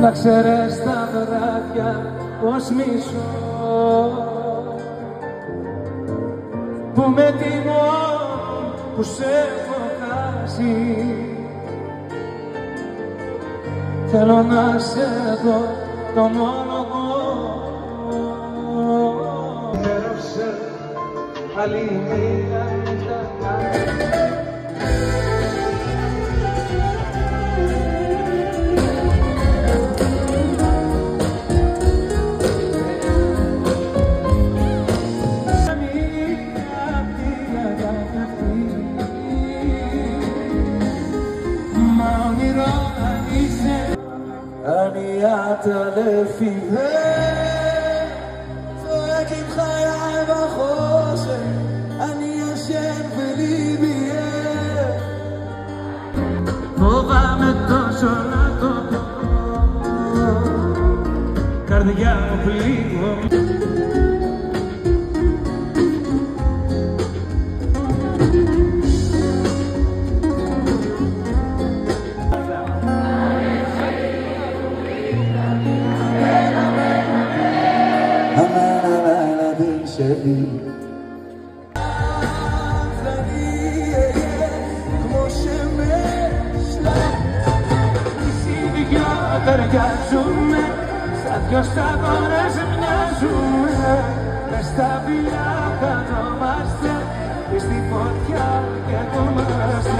Να ξέρεις τα βράδια πως μισώ, που με τιμώ που σε έχω χάσει. Θέλω να σε δω το μόνο εγώ. Έρωσε άλλη μία νύχτα. אני אתה לפיו צועק עם חיי בחושך, אני ישן וליבי φοβάμαι τόσο να το πω, καρδιά μου πλήγω. שלי כמו שמש οι δυο ταιριάζουμε, σαν δυο σταγόνες μοιάζουμε. Μες στα φιλιά χανόμαστε, στη φωτιά καίγομαστε.